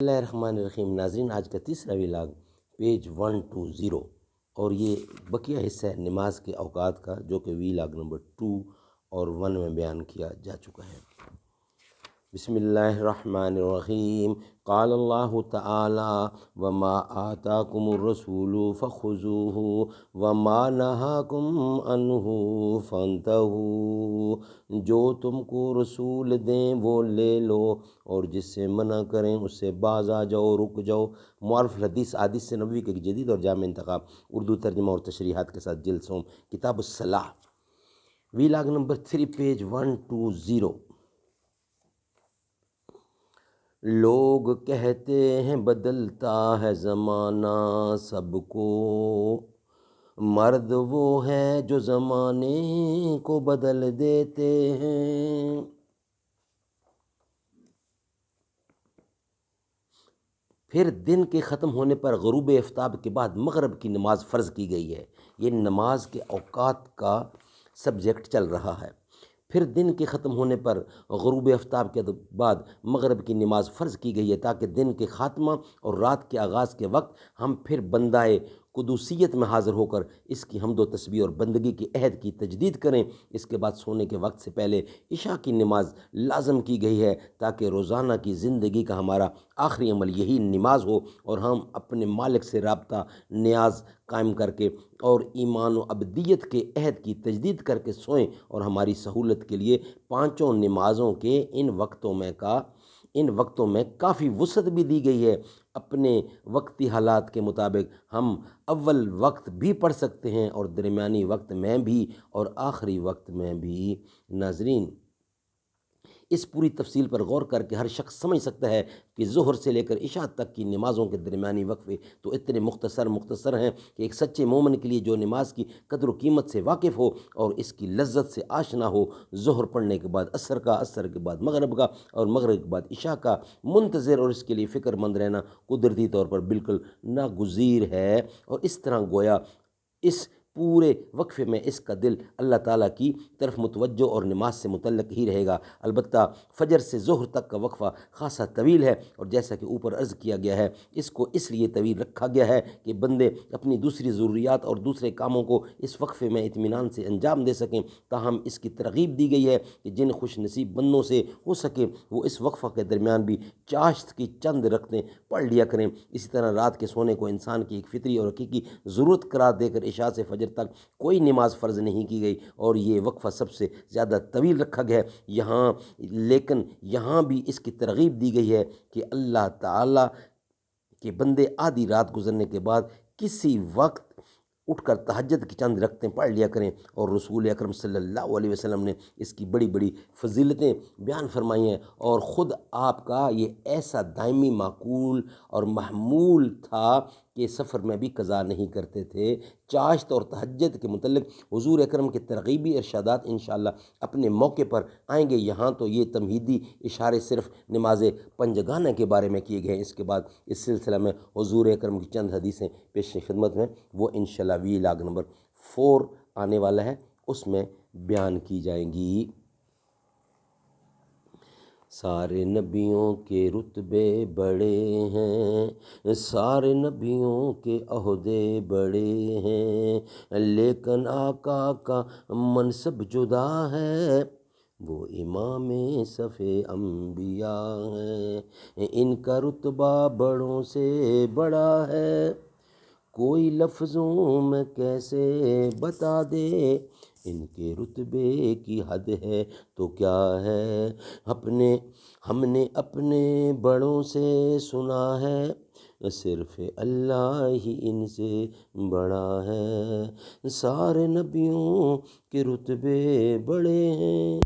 بسم اللہ الرحمن الرحیم۔ ناظرین، آج کا تیسرا ولاگ پیج 120 اور یہ بقیہ حصہ ہے نماز کے اوقات کا، جو کہ ولاگ نمبر 2 اور 1 میں بیان کیا جا چکا ہے۔ بسم اللہ الرحمن الرحیم۔ قال اللہ تعالی وما آتاکم الرسول فخذوہ وما نہاکم عنہ فانتہوا، جو تم کو رسول دیں وہ لے لو اور جس سے منع کریں اس سے باز آ جاؤ، رک جاؤ۔ معارف الحدیث احادیث نبوی کے جدید اور جامع انتخاب، اردو ترجمہ اور تشریحات کے ساتھ جلد سوم، کتاب الصلاۃ، ولاگ نمبر 3 پیج 120۔ لوگ کہتے ہیں بدلتا ہے زمانہ سب کو، مرد وہ ہیں جو زمانے کو بدل دیتے ہیں۔ پھر دن کے ختم ہونے پر غروب آفتاب کے بعد مغرب کی نماز فرض کی گئی ہے۔ یہ نماز کے اوقات کا سبجیکٹ چل رہا ہے۔ پھر دن کے ختم ہونے پر غروب آفتاب کے بعد مغرب کی نماز فرض کی گئی ہے تاکہ دن کے خاتمہ اور رات کے آغاز کے وقت ہم پھر بندائے قدوسیت میں حاضر ہو کر اس کی حمد و تسبیح اور بندگی کے عہد کی تجدید کریں۔ اس کے بعد سونے کے وقت سے پہلے عشاء کی نماز لازم کی گئی ہے تاکہ روزانہ کی زندگی کا ہمارا آخری عمل یہی نماز ہو اور ہم اپنے مالک سے رابطہ نیاز قائم کر کے اور ایمان و ابدیت کے عہد کی تجدید کر کے سوئیں۔ اور ہماری سہولت کے لیے پانچوں نمازوں کے ان وقتوں میں کافی وسعت بھی دی گئی ہے۔ اپنے وقتی حالات کے مطابق ہم اول وقت بھی پڑھ سکتے ہیں اور درمیانی وقت میں بھی اور آخری وقت میں بھی۔ ناظرین، اس پوری تفصیل پر غور کر کے ہر شخص سمجھ سکتا ہے کہ ظہر سے لے کر عشاء تک کی نمازوں کے درمیانی وقفے تو اتنے مختصر ہیں کہ ایک سچے مومن کے لیے جو نماز کی قدر و قیمت سے واقف ہو اور اس کی لذت سے آشنا ہو، ظہر پڑھنے کے بعد عصر کا، عصر کے بعد مغرب کا اور مغرب کے بعد عشاء کا منتظر اور اس کے لیے فکر مند رہنا قدرتی طور پر بالکل ناگزیر ہے۔ اور اس طرح گویا اس پورے وقفے میں اس کا دل اللہ تعالیٰ کی طرف متوجہ اور نماز سے متعلق ہی رہے گا۔ البتہ فجر سے ظہر تک کا وقفہ خاصا طویل ہے اور جیسا کہ اوپر عرض کیا گیا ہے اس کو اس لیے طویل رکھا گیا ہے کہ بندے اپنی دوسری ضروریات اور دوسرے کاموں کو اس وقفے میں اطمینان سے انجام دے سکیں۔ تاہم اس کی ترغیب دی گئی ہے کہ جن خوش نصیب بندوں سے ہو سکے وہ اس وقفہ کے درمیان بھی چاشت کی چند رکعتیں پڑھ لیا کریں۔ اسی طرح رات کے سونے کو انسان کی ایک فطری اور حقیقی ضرورت قرار دے کر عشاء سے فجر تک کوئی نماز فرض نہیں کی گئی اور یہ وقفہ سب سے زیادہ طویل رکھا گیا ہے۔ لیکن یہاں بھی اس کی ترغیب دی گئی ہے کہ اللہ تعالیٰ کے بندے آدھی رات گزرنے کے بعد کسی وقت اٹھ کر تہجد کی چند رکعتیں پڑھ لیا کریں۔ اور رسول اکرم صلی اللہ علیہ وسلم نے اس کی بڑی بڑی فضیلتیں بیان فرمائی ہیں اور خود آپ کا یہ ایسا دائمی معقول اور محمول تھا کہ سفر میں بھی قضا نہیں کرتے تھے۔ چاشت اور تہجد کے متعلق حضور اکرم کے ترغیبی ارشادات انشاءاللہ اپنے موقع پر آئیں گے۔ یہاں تو یہ تمہیدی اشارے صرف نماز پنجگانہ کے بارے میں کیے گئے ہیں۔ اس کے بعد اس سلسلہ میں حضور اکرم کی چند حدیثیں پیش خدمت ہیں، وہ انشاءاللہ ولاگ نمبر 4 آنے والا ہے، اس میں بیان کی جائیں گی۔ سارے نبیوں کے رتبے بڑے ہیں، سارے نبیوں کے عہدے بڑے ہیں، لیکن آقا کا منصب جدا ہے، وہ امام صف انبیاء ہیں۔ ان کا رتبہ بڑوں سے بڑا ہے، کوئی لفظوں میں کیسے بتا دے، ان کے رتبے کی حد ہے تو کیا ہے، ہم نے اپنے بڑوں سے سنا ہے، صرف اللہ ہی ان سے بڑا ہے، سارے نبیوں کے رتبے بڑے ہیں۔